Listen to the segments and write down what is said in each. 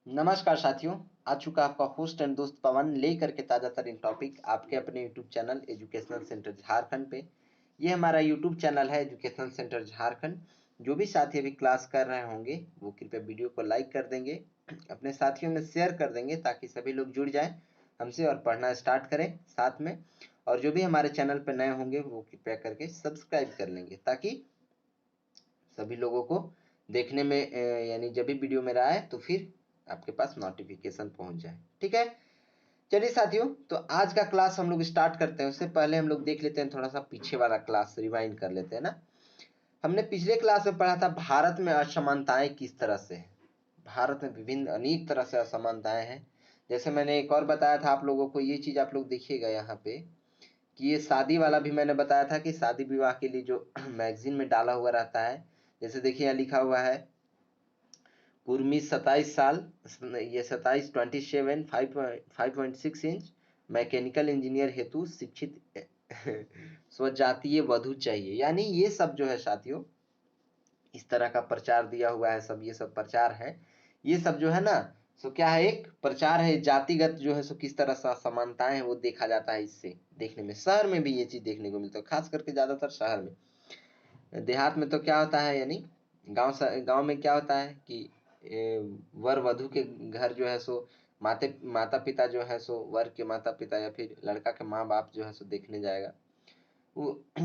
नमस्कार साथियों। आ चुका आपका होस्ट एंड दोस्त पवन लेकर के ताज़ा तरीन टॉपिक आपके अपने YouTube channel educational centre Jharkhand पे। ये हमारा यूट्यूब चैनल है एजुकेशनल सेंटर झारखंड। जो भी साथी अभी क्लास कर रहे होंगे वो कृपया वीडियो को लाइक कर देंगे, अपने साथियों में शेयर कर देंगे ताकि सभी लोग जुड़ जाएं हमसे और पढ़ना स्टार्ट करें साथ में। और जो भी हमारे चैनल पर नए होंगे वो कृपया करके सब्सक्राइब कर लेंगे ताकि सभी लोगों को देखने में यानी जब भी वीडियो मेरा आए तो फिर आपके पास नोटिफिकेशन पहुंच जाए। ठीक है, चलिए साथियों, तो आज का क्लास हम लोग स्टार्ट करते हैं। उससे पहले हम लोग देख लेते हैं, थोड़ा सा पीछे वाला क्लास रिवाइंड कर लेते हैं ना। हमने पिछले क्लास में पढ़ा था भारत में असमानताएं किस तरह से है। भारत में विभिन्न अनेक तरह से असमानताएं हैं। जैसे मैंने एक और बताया था आप लोगों को, ये चीज आप लोग देखिएगा यहाँ पे कि ये शादी वाला भी मैंने बताया था कि शादी विवाह के लिए जो मैगजीन में डाला हुआ रहता है। जैसे देखिए यहाँ लिखा हुआ है कुर्मी 27 साल, ये 27 5.6 इंच मैकेनिकल इंजीनियर हेतु शिक्षित स्वजातीय वधु चाहिए। यानी ये सब जो है साथियों इस तरह का प्रचार दिया हुआ है। सब ये सब प्रचार है, ये सब जो है ना सो क्या है, एक प्रचार है। जातिगत जो है सो किस तरह से समानताएं है वो देखा जाता है। इससे देखने में शहर में भी ये चीज देखने को मिलता है, खास करके ज्यादातर शहर में। देहात में तो क्या होता है, यानी गांव में क्या होता है कि वर वधु के घर जो है सो माता पिता जो है सो वर के माता पिता या फिर लड़का के माँ बाप जो है सो देखने जाएगा।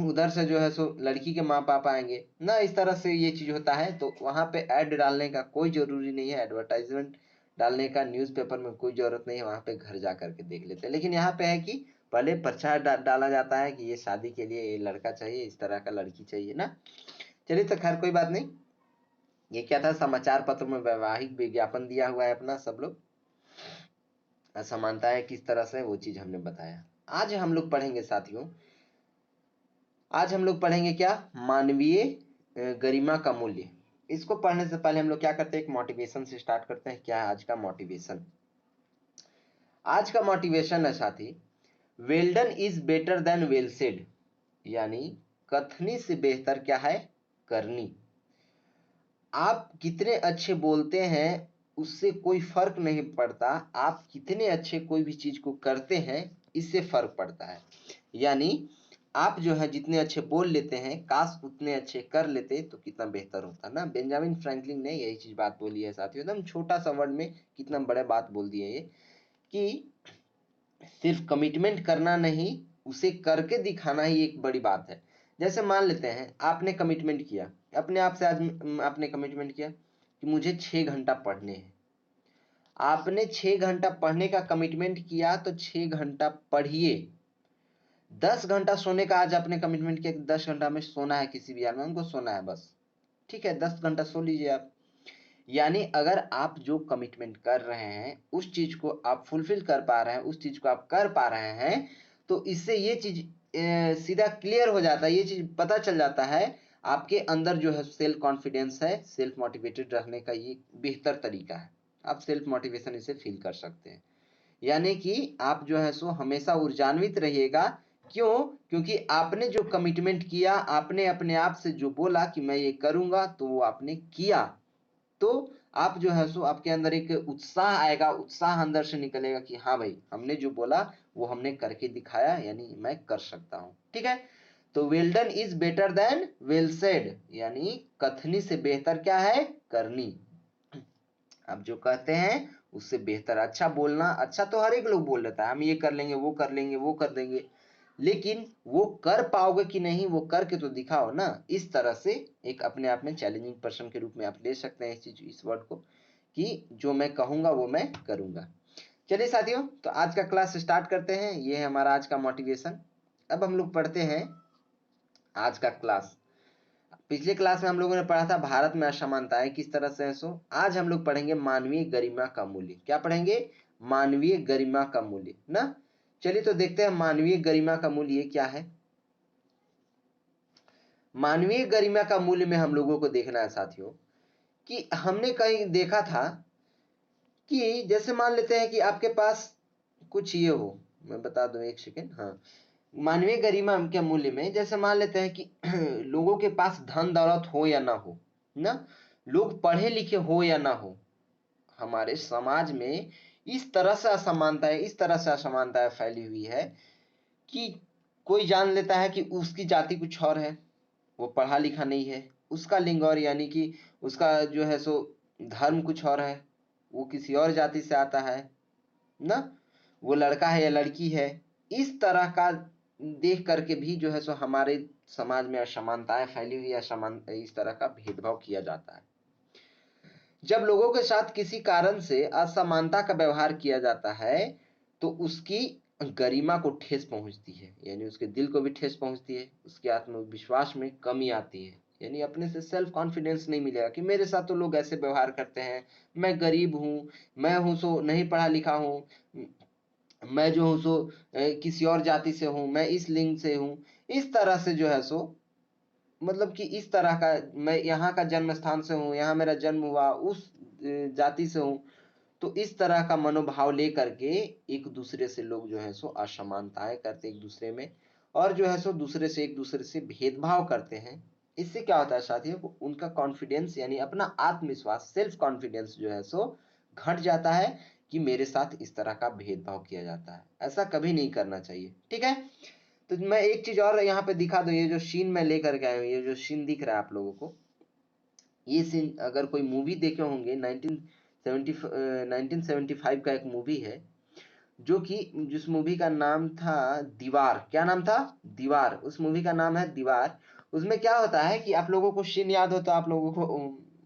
उधर से जो है सो लड़की के माँ बाप आएंगे ना, इस तरह से ये चीज होता है। तो वहां पे ऐड डालने का कोई जरूरी नहीं है, एडवर्टाइजमेंट डालने का न्यूज़पेपर में कोई जरूरत नहीं है, वहां पे घर जा करके देख लेते हैं। लेकिन यहाँ पे है कि पहले प्रचार डाला जाता है कि ये शादी के लिए ये लड़का चाहिए, इस तरह का लड़की चाहिए ना। चलिए, तो खैर कोई बात नहीं। ये क्या था, समाचार पत्र में वैवाहिक विज्ञापन दिया हुआ है अपना। सब लोग असमानताएं किस तरह से वो चीज हमने बताया। आज हम लोग पढ़ेंगे साथियों, आज हम लोग पढ़ेंगे क्या, मानवीय गरिमा का मूल्य। इसको पढ़ने से पहले हम लोग क्या करते हैं, एक मोटिवेशन से स्टार्ट करते हैं। क्या है आज का मोटिवेशन? आज का मोटिवेशन है साथी, well done is better than well said. यानी कथनी से बेहतर क्या है, करनी। आप कितने अच्छे बोलते हैं उससे कोई फर्क नहीं पड़ता, आप कितने अच्छे कोई भी चीज को करते हैं इससे फर्क पड़ता है। यानी आप जो है जितने अच्छे बोल लेते हैं, काश उतने अच्छे कर लेते तो कितना बेहतर होता ना। बेंजामिन फ्रैंकलिन ने यही चीज बात बोली है साथियों। एकदम छोटा सा वर्ड में कितना बड़े बात बोल दिए ये, कि सिर्फ कमिटमेंट करना नहीं, उसे करके दिखाना ही एक बड़ी बात है। जैसे मान लेते हैं आपने कमिटमेंट किया अपने आप से, आज आपने कमिटमेंट किया कि मुझे 6 घंटा पढ़ने हैं। आपने 6 घंटा पढ़ने का कमिटमेंट किया तो 6 घंटा पढ़िए। 10 घंटा सोने का आज आपने कमिटमेंट किया कि 10 घंटा में सोना है, किसी भी हाल में हमको सोना है बस, ठीक है 10 घंटा सो लीजिए आप। यानी अगर आप जो कमिटमेंट कर रहे हैं उस चीज को आप फुलफिल कर पा रहे हैं, उस चीज को आप कर पा रहे हैं, तो इससे ये चीज सीधा क्लियर हो जाता है, ये चीज पता चल जाता है आपके अंदर जो है सेल्फ कॉन्फिडेंस है। सेल्फ मोटिवेटेड रहने का ये बेहतर तरीका है, आप सेल्फ मोटिवेशन इसे फील कर सकते हैं। यानी कि आप जो है सो हमेशा ऊर्जान्वित रहिएगा। क्यों? क्योंकि आपने जो कमिटमेंट किया, आपने अपने आप से जो बोला कि मैं ये करूंगा, तो वो आपने किया। तो आप जो है सो आपके अंदर एक उत्साह आएगा, उत्साह अंदर से निकलेगा कि हाँ भाई हमने जो बोला वो हमने करके दिखाया, यानी मैं कर सकता हूं। ठीक है, तो well done is better than well said, यानी कथनी से बेहतर क्या है, करनी। आप जो कहते हैं उससे बेहतर अच्छा बोलना। अच्छा तो हर एक लोग बोल लेता है हम ये कर लेंगे, वो कर लेंगे, वो कर देंगे, लेकिन वो कर पाओगे कि नहीं, वो करके तो दिखाओ ना। इस तरह से एक अपने आप में चैलेंजिंग पर्सन के रूप में आप ले सकते हैं इस चीज, इस वर्ड को, कि जो मैं कहूंगा वो मैं करूंगा। चलिए साथियों, तो आज का क्लास स्टार्ट करते हैं। ये है हमारा आज का मोटिवेशन। अब हम लोग पढ़ते हैं आज का क्लास। पिछले क्लास में हम लोगों ने पढ़ा था भारत में असमानताएं किस तरह से है। सो आज हम लोग पढ़ेंगे मानवीय गरिमा का मूल्य। क्या पढ़ेंगे? मानवीय गरिमा का मूल्य ना। चलिए तो देखते हैं मानवीय गरिमा का मूल्य क्या है। मानवीय गरिमा का मूल्य में हम लोगों को देखना है साथियों कि हमने कहीं देखा था कि जैसे मान लेते हैं कि आपके पास कुछ ये हो, मैं बता दूं एक सेकेंड। हाँ, मानवीय गरिमा के मूल्य में जैसे मान लेते हैं कि लोगों के पास धन दौलत हो या ना हो ना, लोग पढ़े लिखे हो या ना हो, हमारे समाज में इस तरह से असमानताएं फैली हुई है कि कोई जान लेता है कि उसकी जाति कुछ और है, वो पढ़ा लिखा नहीं है, उसका लिंग और यानी कि उसका जो है सो धर्म कुछ और है, वो किसी और जाति से आता है ना, वो लड़का है या लड़की है, इस तरह का देख करके भी जो है सो हमारे समाज में असमानताएं फैली हुई है, इस तरह का भेदभाव किया जाता है। जब लोगों के साथ किसी कारण से असमानता का व्यवहार किया जाता है तो उसकी गरिमा को ठेस पहुंचती है, यानी उसके दिल को भी ठेस पहुंचती है, उसके आत्मविश्वास में कमी आती है, यानी अपने से सेल्फ कॉन्फिडेंस नहीं मिलेगा कि मेरे साथ तो लोग ऐसे व्यवहार करते हैं, मैं गरीब हूँ, मैं हूँ सो नहीं पढ़ा लिखा हूँ, मैं जो हूँ सो किसी और जाति से हूँ, मैं इस लिंग से हूँ, इस तरह से जो है सो मतलब कि इस तरह का, मैं यहाँ का जन्म स्थान से हूँ, यहाँ मेरा जन्म हुआ, उस जाति से हूँ, तो इस तरह का मनोभाव लेकर के एक दूसरे से लोग जो है सो असमानताएं करते एक दूसरे में, और जो है सो एक दूसरे से भेदभाव करते हैं। इससे क्या होता है साथियों, उनका कॉन्फिडेंस यानी अपना आत्मविश्वास, सेल्फ कॉन्फिडेंस जो है सो घट जाता है कि मेरे साथ इस तरह का भेदभाव किया जाता है। ऐसा कभी नहीं करना चाहिए, ठीक है। तो मैं एक चीज और यहाँ पे दिखा दूं, ये जो सीन मैं लेकर के आया हूँ, ये जो सीन दिख रहा है आप लोगों को, ये सीन अगर कोई मूवी देखे होंगे 1975 का एक मूवी है, जो कि जिस मूवी का नाम था दीवार। क्या नाम था? दीवार। उस मूवी का नाम है दीवार। उसमें क्या होता है कि आप लोगों को सीन याद हो तो आप लोगों को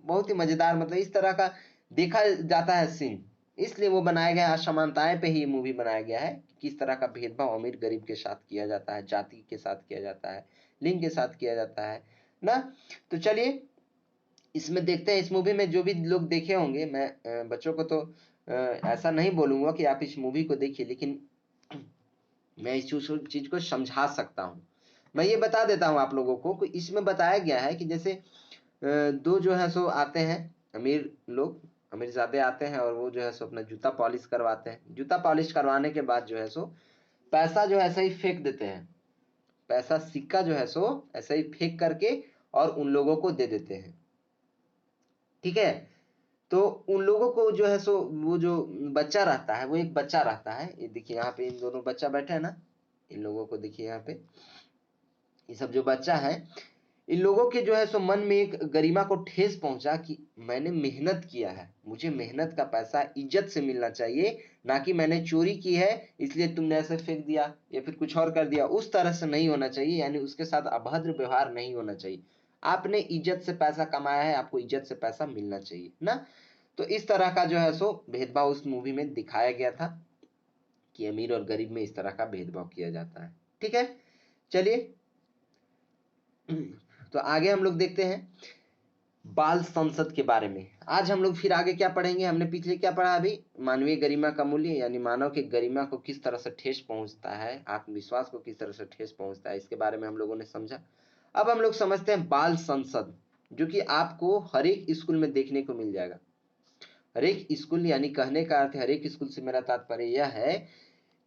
बहुत ही मजेदार, मतलब इस तरह का देखा जाता है सीन, इसलिए वो बनाया गया है, असमानताएं पे ही मूवी बनाया गया है, किस तरह का भेदभाव अमीर गरीब के साथ किया जाता है, जाति के साथ किया जाता है, लिंग के साथ किया जाता है ना। तो चलिए इसमें देखते हैं, इस मूवी में जो भी लोग देखे होंगे, मैं बच्चों को तो ऐसा नहीं बोलूंगा कि आप इस मूवी को देखिए, लेकिन मैं इस चीज को समझा सकता हूँ। मैं ये बता देता हूँ आप लोगों को कि इसमें बताया गया है कि जैसे दो जो है सो आते हैं, अमीर लोग, अमीरजादे आते हैं, और वो जो है सो अपना जूता पॉलिश करवाते हैं। जूता पॉलिश करवाने के बाद जो है सो पैसा जो है ऐसा ही फेंक देते हैं, पैसा सिक्का जो है सो ऐसा ही फेंक करके और उन लोगों को दे देते हैं, ठीक है। तो उन लोगों को जो है सो वो जो बच्चा रहता है, वो एक बच्चा रहता है, ये देखिए यहाँ पे इन दोनों बच्चा बैठे हैं ना, इन लोगों को देखिए यहाँ पे, ये सब जो बच्चा है, इन लोगों के जो है सो मन में एक गरिमा को ठेस पहुंचा कि मैंने मेहनत किया है, मुझे मेहनत का पैसा इज्जत से मिलना चाहिए, ना कि मैंने चोरी की है इसलिए तुमने ऐसे फेंक दिया या फिर कुछ और कर दिया। उस तरह से नहीं होना चाहिए, यानी उसके साथ अभद्र व्यवहार नहीं होना चाहिए। आपने इज्जत से पैसा कमाया है, आपको इज्जत से पैसा मिलना चाहिए ना। तो इस तरह का जो है सो भेदभाव उस मूवी में दिखाया गया था कि अमीर और गरीब में इस तरह का भेदभाव किया जाता है, ठीक है। चलिए तो आगे हम लोग देखते हैं बाल संसद के बारे में। आज हम लोग फिर आगे क्या पढ़ेंगे, हमने पिछले क्या पढ़ा अभी, मानवीय गरिमा का मूल्य, यानी मानव के गरिमा को किस तरह से ठेस पहुंचता है, आत्मविश्वास को किस तरह से ठेस पहुंचता है, इसके बारे में हम लोगों ने समझा। अब हम लोग समझते हैं बाल संसद, जो कि आपको हर एक स्कूल में देखने को मिल जाएगा। हर एक स्कूल, यानी कहने का अर्थ हर एक स्कूल से मेरा तात्पर्य यह है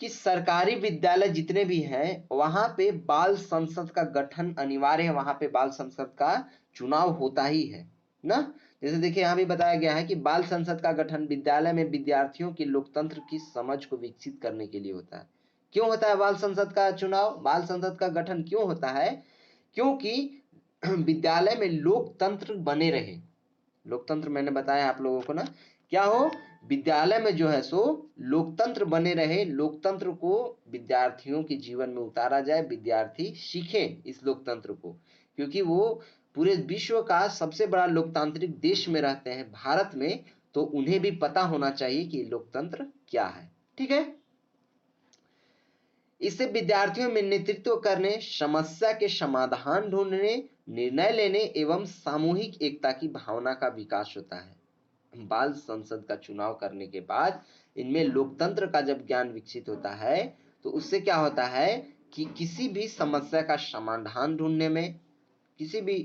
कि सरकारी विद्यालय जितने भी हैं वहां पे बाल संसद का गठन अनिवार्य है, वहां पे बाल संसद का चुनाव होता ही है ना। जैसे देखिए यहाँ भी बताया गया है कि बाल संसद का गठन विद्यालय में विद्यार्थियों की लोकतंत्र की समझ को विकसित करने के लिए होता है। क्यों होता है बाल संसद का चुनाव, बाल संसद का गठन क्यों होता है? क्योंकि विद्यालय में लोकतंत्र बने रहे। लोकतंत्र मैंने बताया आप लोगों को ना, क्या हो, विद्यालय में जो है सो लोकतंत्र बने रहे, लोकतंत्र को विद्यार्थियों के जीवन में उतारा जाए, विद्यार्थी सीखे इस लोकतंत्र को, क्योंकि वो पूरे विश्व का सबसे बड़ा लोकतांत्रिक देश में रहते हैं, भारत में, तो उन्हें भी पता होना चाहिए कि लोकतंत्र क्या है, ठीक है। इससे विद्यार्थियों में नेतृत्व करने, समस्या के समाधान ढूंढने, निर्णय लेने एवं सामूहिक एकता की भावना का विकास होता है। बाल संसद का चुनाव करने के बाद इनमें लोकतंत्र का जब ज्ञान विकसित होता है तो उससे क्या होता है कि किसी भी समस्या का समाधान ढूंढने में, किसी भी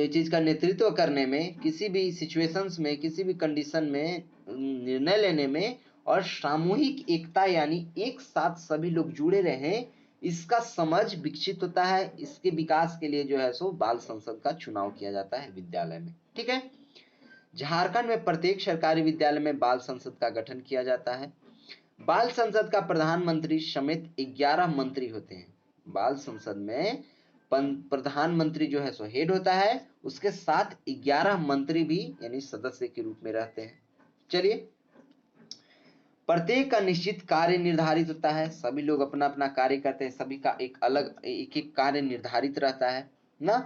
चीज का नेतृत्व करने में, किसी भी सिचुएशंस में, किसी भी कंडीशन में निर्णय लेने में, और सामूहिक एकता यानी एक साथ सभी लोग जुड़े रहें, इसका समझ विकसित होता है। इसके विकास के लिए जो है सो बाल संसद का चुनाव किया जाता है विद्यालय में, ठीक है। झारखंड में प्रत्येक सरकारी विद्यालय में बाल संसद का गठन किया जाता है। बाल संसद का प्रधानमंत्री समेत 11 मंत्री होते हैं। बाल संसद में प्रधानमंत्री जो है सो हेड होता है, उसके साथ 11 मंत्री भी यानी सदस्य के रूप में रहते हैं। चलिए, प्रत्येक का निश्चित कार्य निर्धारित होता है, सभी लोग अपना अपना कार्य करते हैं, सभी का एक अलग एक कार्य निर्धारित रहता है ना।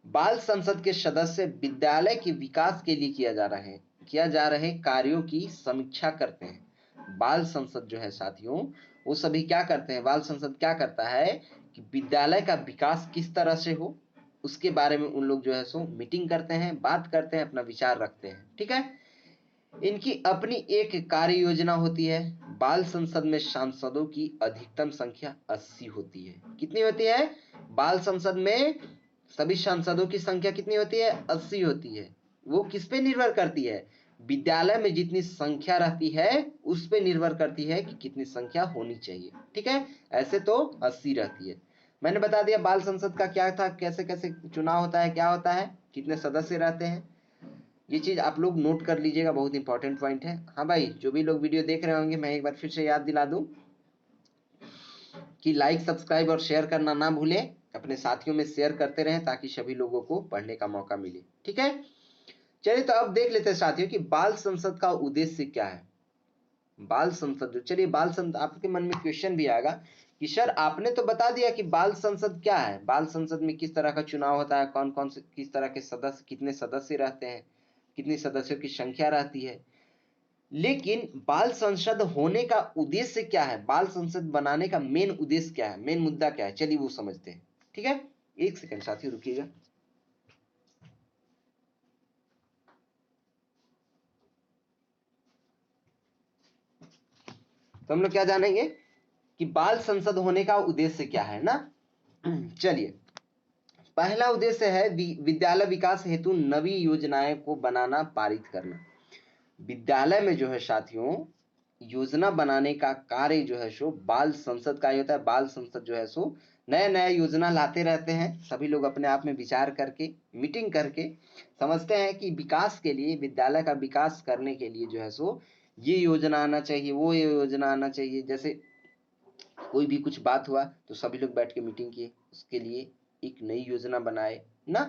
बाल संसद के सदस्य विद्यालय के विकास के लिए किया जा रहे कार्यों की समीक्षा करते हैं। बाल संसद जो है साथियों, वो सभी क्या करते हैं, बाल संसद क्या करता है कि विद्यालय का विकास किस तरह से हो, उसके बारे में उन लोग जो है सो मीटिंग करते हैं, बात करते हैं, अपना विचार रखते हैं। ठीक है, इनकी अपनी एक कार्य योजना होती है। बाल संसद में सांसदों की अधिकतम संख्या 80 होती है। कितनी होती है? बाल संसद में सभी सांसदों की संख्या कितनी होती है? 80 होती है। वो किस पे निर्भर करती है? विद्यालय में जितनी संख्या रहती है उस पे निर्भर करती है कि कितनी संख्या होनी चाहिए। ठीक है, ऐसे तो 80 रहती है। मैंने बता दिया बाल संसद का क्या था, कैसे कैसे चुनाव होता है, क्या होता है, कितने सदस्य रहते हैं। ये चीज आप लोग नोट कर लीजिएगा, बहुत इंपॉर्टेंट पॉइंट है। हाँ भाई, जो भी लोग वीडियो देख रहे होंगे, मैं एक बार फिर से याद दिला दूं कि लाइक, सब्सक्राइब और शेयर करना ना भूलें। अपने साथियों में शेयर करते रहें ताकि सभी लोगों को पढ़ने का मौका मिले। ठीक है, चलिए तो अब देख लेते हैं साथियों कि बाल संसद का उद्देश्य क्या है। बाल संसद, चलिए बाल संसद, आपके मन में क्वेश्चन भी आएगा कि सर आपने तो बता दिया कि बाल संसद क्या है, बाल संसद में किस तरह का चुनाव होता है, कौन कौन से किस तरह के सदस्य, कितने सदस्य रहते हैं, कितनी सदस्यों की संख्या रहती है, लेकिन बाल संसद होने का उद्देश्य क्या है, बाल संसद बनाने का मेन उद्देश्य क्या है, मेन मुद्दा क्या है, चलिए वो समझते हैं। ठीक है, एक सेकंड साथियों रुकिएगा। तो हम लोग क्या जानेंगे कि बाल संसद होने का उद्देश्य क्या है ना। चलिए, पहला उद्देश्य है विद्यालय विकास हेतु नवी योजनाएं को बनाना, पारित करना। विद्यालय में जो है साथियों योजना बनाने का कार्य जो है सो बाल संसद का ही होता है। बाल संसद जो है सो नया नया योजना लाते रहते हैं, सभी लोग अपने आप में विचार करके, मीटिंग करके समझते हैं कि विकास के लिए, विद्यालय का विकास करने के लिए जो है सो ये योजना आना चाहिए, वो ये योजना आना चाहिए। जैसे कोई भी कुछ बात हुआ तो सभी लोग बैठ के मीटिंग किए, उसके लिए एक नई योजना बनाए ना।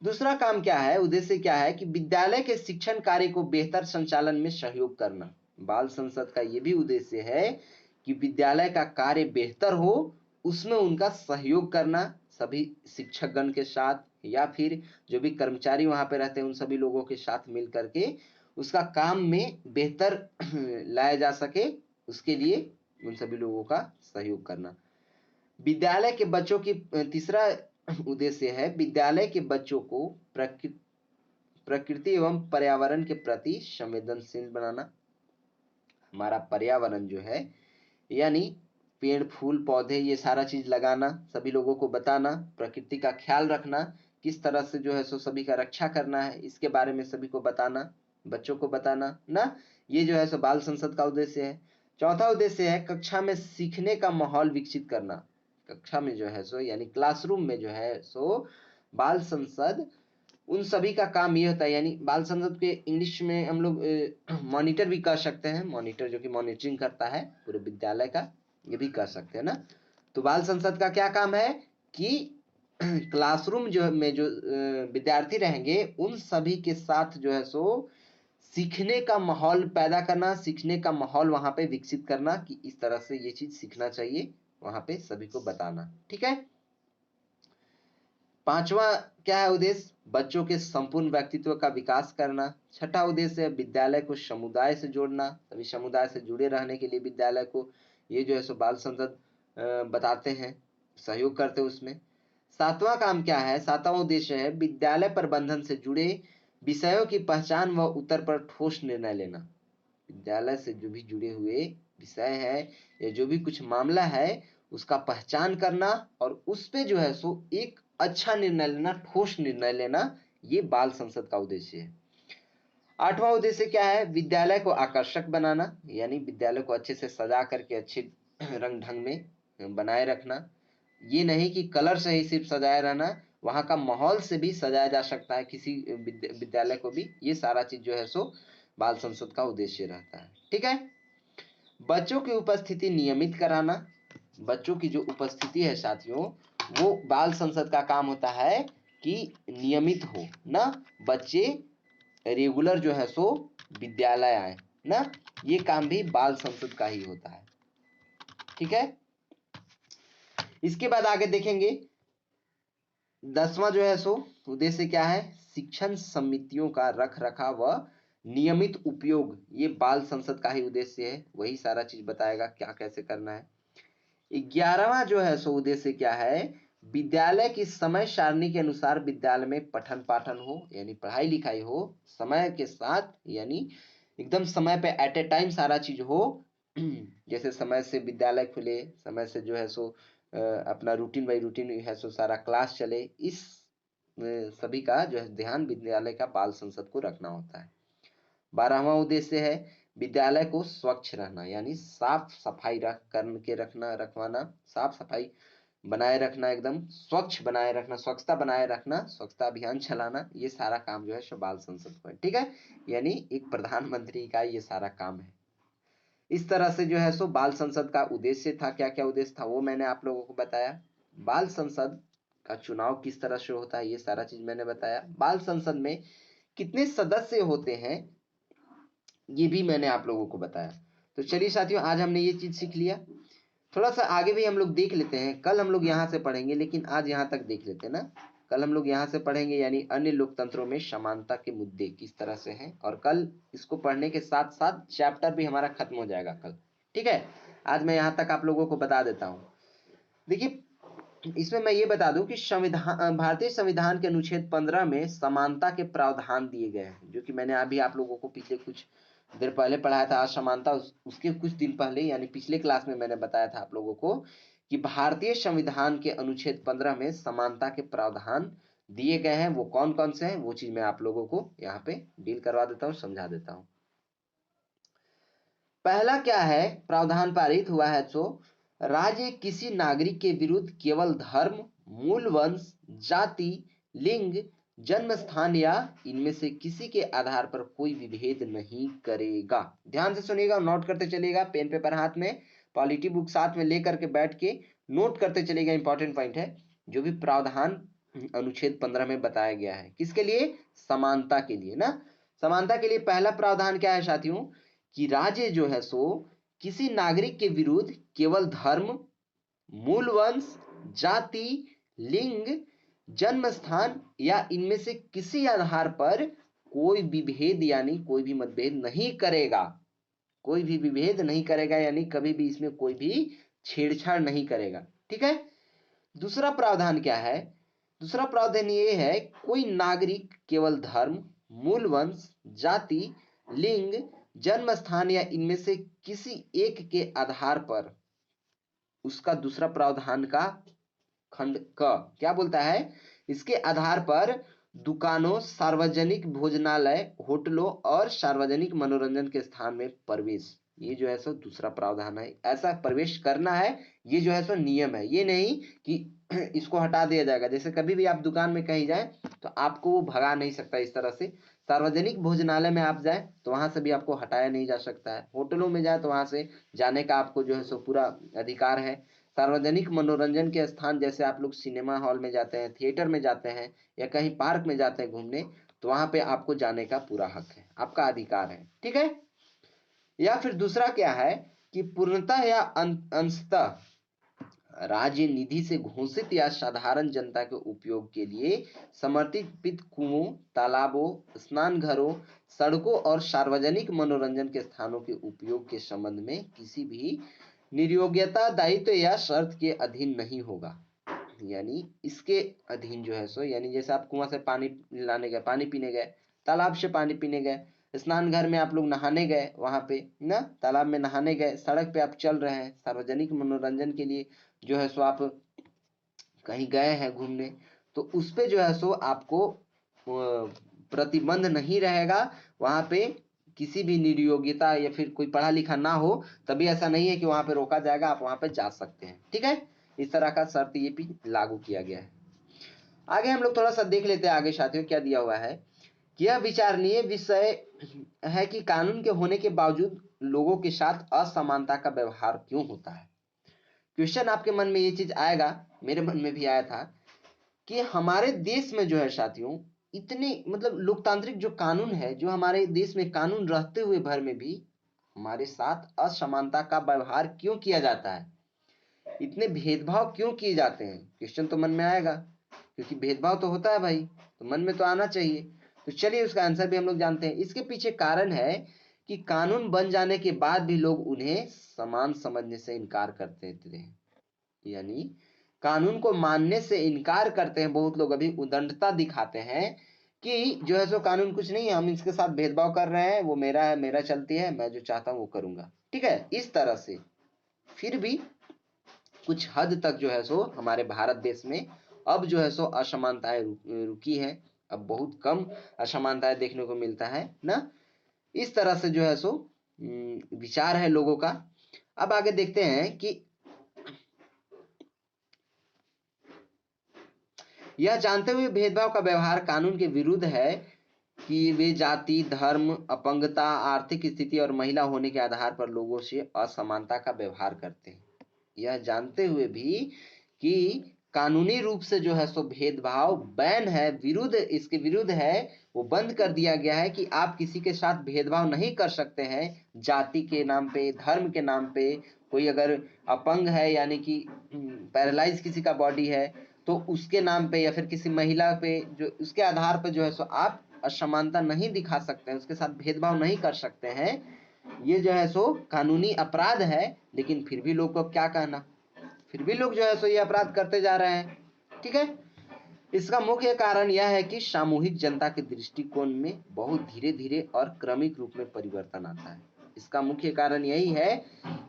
दूसरा काम क्या है, उद्देश्य क्या है कि विद्यालय के शिक्षण कार्य को बेहतर संचालन में सहयोग करना। बाल संसद का यह भी उद्देश्य है कि विद्यालय का कार्य बेहतर हो, उसमें उनका सहयोग करना, सभी शिक्षकगण के साथ या फिर जो भी कर्मचारी वहां पे रहते हैं उन सभी लोगों के साथ मिल करके उसका काम में बेहतर लाया जा सके, उसके लिए उन सभी लोगों का सहयोग करना। विद्यालय के बच्चों की तीसरा उद्देश्य है विद्यालय के बच्चों को प्रकृति एवं पर्यावरण के प्रति संवेदनशील बनाना। हमारा पर्यावरण जो है यानी पेड़, फूल, पौधे, ये सारा चीज लगाना, सभी लोगों को बताना, प्रकृति का ख्याल रखना, किस तरह से जो है सो सभी का रक्षा करना है, इसके बारे में सभी को बताना, बच्चों को बताना ना। ये जो है सो बाल संसद का उद्देश्य है। चौथा उद्देश्य है कक्षा में सीखने का माहौल विकसित करना। कक्षा में जो है सो यानी क्लासरूम में जो है सो बाल संसद उन सभी का काम ये होता है, यानी बाल संसद के इंग्लिश में हम लोग मॉनिटर भी कर सकते हैं, मॉनिटर जो कि मॉनिटरिंग करता है पूरे विद्यालय का, ये भी कर सकते हैं ना। तो बाल संसद का क्या काम है कि क्लासरूम जो विद्यार्थी रहेंगे उन सभी के साथ जो है सो सीखने का माहौल पैदा करना, सीखने का माहौल वहां पे विकसित करना कि इस तरह से ये चीज सीखना चाहिए, वहां पे सभी को बताना। ठीक है, पांचवा क्या है उद्देश्य, बच्चों के संपूर्ण व्यक्तित्व का विकास करना। छठा उद्देश्य है विद्यालय को समुदाय से जोड़ना, सभी समुदाय से जुड़े रहने के लिए विद्यालय को ये जो है सो बाल संसद बताते हैं, सहयोग करते हैं उसमें। सातवां काम क्या है, सातवां उद्देश्य है विद्यालय प्रबंधन से जुड़े विषयों की पहचान व उत्तर पर ठोस निर्णय लेना। विद्यालय से जो भी जुड़े हुए विषय है या जो भी कुछ मामला है उसका पहचान करना और उस पे जो है सो एक अच्छा निर्णय लेना, ठोस निर्णय लेना, ये बाल संसद का उद्देश्य है। आठवां उद्देश्य क्या है, विद्यालय को आकर्षक बनाना, यानी विद्यालय को अच्छे से सजा करके अच्छे रंग ढंग में बनाए रखना। ये नहीं कि कलर से ही सिर्फ सजाया रहना, वहाँ का माहौल से भी सजाया जा सकता है किसी विद्यालय को भी। ये सारा चीज जो है सो बाल संसद का उद्देश्य रहता है। ठीक है। बच्चों की उपस्थिति नियमित कराना, बच्चों की जो उपस्थिति है साथियों वो बाल संसद का काम होता है कि नियमित हो ना, बच्चे रेगुलर जो है सो विद्यालय आए ना, ये काम भी बाल संसद का ही होता है। ठीक है। इसके बाद आगे देखेंगे 10वां जो है सो उद्देश्य क्या है, शिक्षण समितियों का रख रखाव व नियमित उपयोग, ये बाल संसद का ही उद्देश्य है। वही सारा चीज बताएगा क्या कैसे करना है। 11वां जो है सो उद्देश्य क्या है, विद्यालय की समय सारणी के अनुसार विद्यालय में पठन पाठन हो, यानी पढ़ाई लिखाई हो समय के साथ, यानी एकदम समय पे एट ए टाइम सारा चीज हो। जैसे समय से विद्यालय खुले, समय से जो है सो अपना रूटीन बाई रूटीन है सो सारा क्लास चले, इस सभी का जो है ध्यान विद्यालय का बाल संसद को रखना होता है। 12वां उद्देश्य है विद्यालय को स्वच्छ रहना, यानी साफ सफाई रखवाना, साफ सफाई बनाए रखना, एकदम स्वच्छ बनाए रखना, स्वच्छता बनाए रखना, स्वच्छता अभियान चलाना, ये सारा काम जो है सो बाल संसद को है। ठीक है। यानी एक प्रधानमंत्री का ये सारा काम है। इस तरह से जो है सो बाल संसद का उद्देश्य था, क्या क्या उद्देश्य था वो मैंने आप लोगों को बताया। बाल संसद का चुनाव किस तरह से होता है ये सारा चीज मैंने बताया। बाल संसद में कितने सदस्य होते हैं ये भी मैंने आप लोगों को बताया। तो चलिए साथियों आज हमने ये चीज सीख लिया। थोड़ा सा आगे भी हम लोग देख लेते हैं, कल हम लोग यहाँ से पढ़ेंगे लेकिन आज यहाँ तक देख लेते हैं ना। कल हम लोग यहाँ से पढ़ेंगे यानी अन्य लोकतंत्रों में समानता के मुद्दे किस तरह से हैं, और कल इसको पढ़ने के साथ साथ चैप्टर भी हमारा खत्म हो जाएगा कल। ठीक है। आज मैं यहाँ तक आप लोगों को बता देता हूँ। देखिए इसमें मैं ये बता दूं कि संविधान, भारतीय संविधान के अनुच्छेद 15 में समानता के प्रावधान दिए गए हैं, जो कि मैंने अभी आप लोगों को पिछले कुछ देर पहले पढ़ाया था। आज समानता उसके कुछ दिन पहले यानी पिछले क्लास में मैंने बताया था आप लोगों को कि भारतीय संविधान के अनुच्छेद 15 में समानता के प्रावधान दिए गए हैं। वो कौन कौन से हैं वो चीज मैं आप लोगों को यहाँ पे डील करवा देता हूँ, समझा देता हूँ। पहला क्या है, प्रावधान पारित हुआ है तो राज्य किसी नागरिक के विरुद्ध केवल धर्म, मूल वंश, जाति, लिंग, जन्म स्थान या इनमें से किसी के आधार पर कोई विभेद नहीं करेगा। ध्यान से सुनिएगा, नोट करते चलिएगा, पेन पेपर हाथ में, पॉलिटी बुक साथ में लेकर के बैठ के नोट करते चलिएगा। इंपॉर्टेंट पॉइंट है जो भी प्रावधान अनुच्छेद 15 में बताया गया है, किसके लिए, समानता के लिए ना। समानता के लिए पहला प्रावधान क्या है साथियों कि राज्य जो है सो किसी नागरिक के विरुद्ध केवल धर्म, मूल वंश, जाति, लिंग, जन्म स्थान या इनमें से किसी आधार पर कोई विभेद यानी कोई भी मतभेद नहीं करेगा। कोई भी विभेद नहीं करेगा यानी कभी भी इसमें कोई भी छेड़छाड़ नहीं करेगा। ठीक है। दूसरा प्रावधान क्या है, दूसरा प्रावधान ये है कोई नागरिक केवल धर्म, मूल वंश, जाति, लिंग, जन्म स्थान या इनमें से किसी एक के आधार पर, उसका दूसरा प्रावधान का खंड क क्या बोलता है, इसके आधार पर दुकानों, सार्वजनिक भोजनालय, होटलों और सार्वजनिक मनोरंजन के स्थान में प्रवेश, ये जो है सो दूसरा प्रावधान है। ऐसा प्रवेश करना है, ये जो है सो नियम है। ये नहीं कि इसको हटा दिया जाएगा। जैसे कभी भी आप दुकान में कहीं जाए तो आपको वो भगा नहीं सकता इस तरह से। सार्वजनिक भोजनालय में आप जाए तो वहां से भी आपको हटाया नहीं जा सकता है। होटलों में जाए तो वहां से जाने का आपको जो है सो पूरा अधिकार है। सार्वजनिक मनोरंजन के स्थान जैसे आप लोग सिनेमा हॉल में जाते हैं, थिएटर में जाते हैं या कहीं पार्क में जाते हैं घूमने, तो वहां पे आपको जाने का पूरा हक है, आपका अधिकार है। ठीक है। या फिर दूसरा क्या है कि पूर्णतः या अंशतः राज्य निधि से घोषित या साधारण जनता के उपयोग के लिए समर्पित कुओं, तालाबों, स्नान घरों, सड़कों और सार्वजनिक मनोरंजन के स्थानों के उपयोग के संबंध में किसी भी निर्योग्यता, दायित्व या शर्त के अधीन नहीं होगा। यानी इसके अधीन जो है सो, यानी जैसे आप कुआं से पानी लाने गए, पानी पीने गए, तालाब से पानी पीने गए, स्नान घर में आप लोग नहाने गए, वहां पे ना तालाब में नहाने गए, सड़क पे आप चल रहे हैं, सार्वजनिक मनोरंजन के लिए जो है सो आप कहीं गए हैं घूमने, तो उस पे जो है सो आपको प्रतिबंध नहीं रहेगा। वहां पे किसी भी निर्योग्यता या फिर कोई पढ़ा लिखा ना हो तभी ऐसा नहीं है कि वहां पे रोका जाएगा, आप वहां पे जा सकते हैं। ठीक है। इस तरह का शर्त ये भी लागू किया गया है। आगे हम लोग थोड़ा सा देख लेते हैं आगे साथियों क्या दिया हुआ है। यह विचारणीय विषय है कि कानून के होने के बावजूद लोगों के साथ असमानता का व्यवहार क्यों होता है। क्वेश्चन आपके मन में ये चीज आएगा, मेरे मन में भी आया था कि हमारे देश में जो है साथियों इतने मतलब लोकतांत्रिक जो कानून है, जो हमारे देश में कानून रहते हुए भर में भी हमारे साथ असमानता का व्यवहार क्यों किया जाता है, इतने भेदभाव क्यों किए जाते हैं। क्वेश्चन तो मन में आएगा, क्योंकि भेदभाव तो होता है भाई, तो मन में तो आना चाहिए। तो चलिए उसका आंसर भी हम लोग जानते हैं। इसके पीछे कारण है कि कानून बन जाने के बाद भी लोग उन्हें समान समझने से इनकार करते थे। यानी कानून को मानने से इनकार करते हैं बहुत लोग, अभी उदंडता दिखाते हैं कि जो है सो कानून कुछ नहीं है, हम इसके साथ भेदभाव कर रहे हैं, वो मेरा है, मेरा चलती है, मैं जो चाहता हूं वो करूंगा। ठीक है, इस तरह से फिर भी कुछ हद तक जो है सो हमारे भारत देश में अब जो है सो असमानताएं रुकी है। अब बहुत कम असमानताएं देखने को मिलता है ना। इस तरह से जो है सो विचार है लोगों का। अब आगे देखते हैं कि यह जानते हुए भेदभाव का व्यवहार कानून के विरुद्ध है कि वे जाति, धर्म, अपंगता, आर्थिक स्थिति और महिला होने के आधार पर लोगों से असमानता का व्यवहार करते हैं। यह जानते हुए भी कि कानूनी रूप से जो है सो भेदभाव बैन है, विरुद्ध, इसके विरुद्ध है, वो बंद कर दिया गया है कि आप किसी के साथ भेदभाव नहीं कर सकते हैं जाति के नाम पे, धर्म के नाम पे। कोई अगर अपंग है यानी कि पैरालाइज किसी का बॉडी है तो उसके नाम पे, या फिर किसी महिला पे, जो उसके आधार पर जो है सो आप असमानता नहीं दिखा सकते हैं, उसके साथ भेदभाव नहीं कर सकते हैं। ये जो है सो कानूनी अपराध है, लेकिन फिर भी लोग को क्या कहना, फिर भी लोग जो है सो ये अपराध करते जा रहे हैं। ठीक है, इसका मुख्य कारण यह है कि सामूहिक जनता के दृष्टिकोण में बहुत धीरे धीरे और क्रमिक रूप में परिवर्तन आता है। इसका मुख्य कारण यही है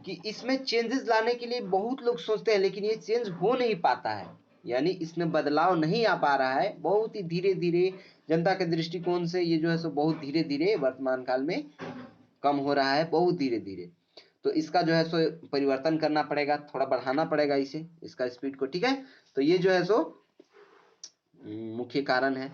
कि इसमें चेंजेस लाने के लिए बहुत लोग सोचते हैं, लेकिन ये चेंज हो नहीं पाता है, यानी इसमें बदलाव नहीं आ पा रहा है। बहुत ही धीरे धीरे जनता के दृष्टिकोण से ये जो है सो बहुत धीरे धीरे वर्तमान काल में कम हो रहा है, बहुत धीरे धीरे। तो इसका जो है सो परिवर्तन करना पड़ेगा, थोड़ा बढ़ाना पड़ेगा इसे, इसका स्पीड को। ठीक है, तो ये जो है सो मुख्य कारण है।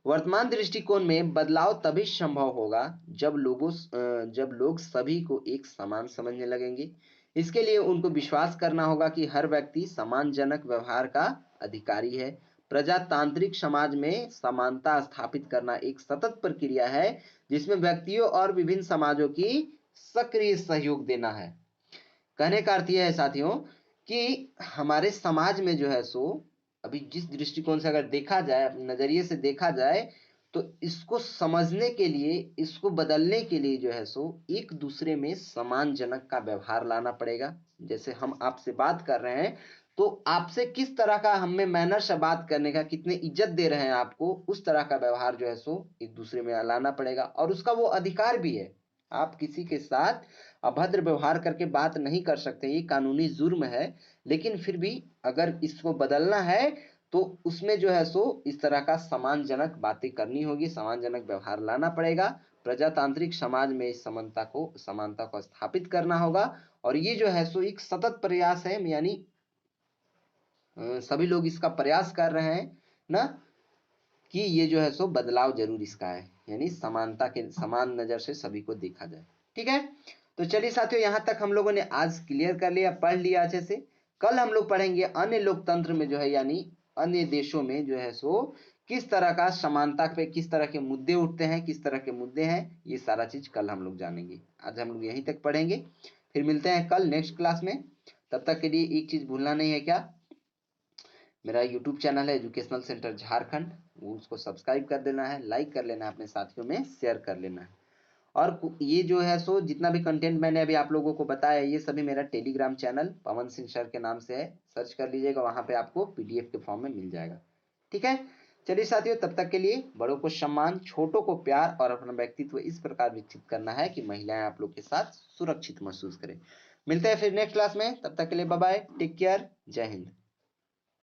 वर्तमान दृष्टिकोण में बदलाव तभी संभव होगा जब लोग सभी को एक समान समझने लगेंगे। इसके लिए उनको विश्वास करना होगा कि हर व्यक्ति सम्मानजनक व्यवहार का अधिकारी है। प्रजातांत्रिक समाज में समानता स्थापित करना एक सतत प्रक्रिया है जिसमें व्यक्तियों और विभिन्न समाजों की सक्रिय सहयोग देना है। कहने का अर्थ यह है साथियों कि हमारे समाज में जो है सो अभी जिस दृष्टिकोण से अगर देखा जाए, अपने नजरिए से देखा जाए, तो इसको समझने के लिए, इसको बदलने के लिए जो है सो एक दूसरे में सम्मानजनक का व्यवहार लाना पड़ेगा। जैसे हम आपसे बात कर रहे हैं तो आपसे किस तरह का, हमें मैनर से बात करने का, कितने इज्जत दे रहे हैं आपको, उस तरह का व्यवहार जो है सो एक दूसरे में लाना पड़ेगा। और उसका वो अधिकार भी है, आप किसी के साथ अभद्र व्यवहार करके बात नहीं कर सकते, ये कानूनी जुर्म है। लेकिन फिर भी अगर इसको बदलना है तो उसमें जो है सो इस तरह का सम्मानजनक बातें करनी होगी, सम्मानजनक व्यवहार लाना पड़ेगा। प्रजातांत्रिक समाज में इस समानता को स्थापित करना होगा। और ये जो है सो एक सतत प्रयास है, यानी सभी लोग इसका प्रयास कर रहे हैं ना, कि ये जो है सो बदलाव जरूर इसका है, यानी समानता के समान नजर से सभी को देखा जाए। ठीक है, तो चलिए साथियों, यहां तक हम लोगों ने आज क्लियर कर लिया, पढ़ लिया अच्छे से। कल हम लोग पढ़ेंगे अन्य लोकतंत्र में जो है, यानी अन्य देशों में जो है सो किस तरह का समानता पे किस तरह के मुद्दे उठते हैं, किस तरह के मुद्दे हैं, ये सारा चीज कल हम लोग जानेंगे। आज हम लोग यहीं तक पढ़ेंगे, फिर मिलते हैं कल नेक्स्ट क्लास में। तब तक के लिए एक चीज भूलना नहीं है, क्या, मेरा यूट्यूब चैनल है एजुकेशनल सेंटर झारखंड, उसको सब्सक्राइब कर देना है, लाइक कर लेना है, अपने साथियों में शेयर कर लेना है। और ये जो है सो जितना भी कंटेंट मैंने अभी आप लोगों को बताया, ये सभी मेरा Telegram channel Pawan Singh sir के नाम से है, सर्च कर लीजिएगा, वहां पे आपको पीडीएफ के फॉर्म में मिल जाएगा। ठीक है, चलिए साथियों, तब तक के लिए बड़ों को सम्मान, छोटों को प्यार और अपना व्यक्तित्व इस प्रकार विकसित करना है कि महिलाएं आप लोग के साथ सुरक्षित महसूस करें। मिलते हैं फिर नेक्स्ट क्लास में, तब तक के लिए बाय बाय, टेक केयर, जय हिंद।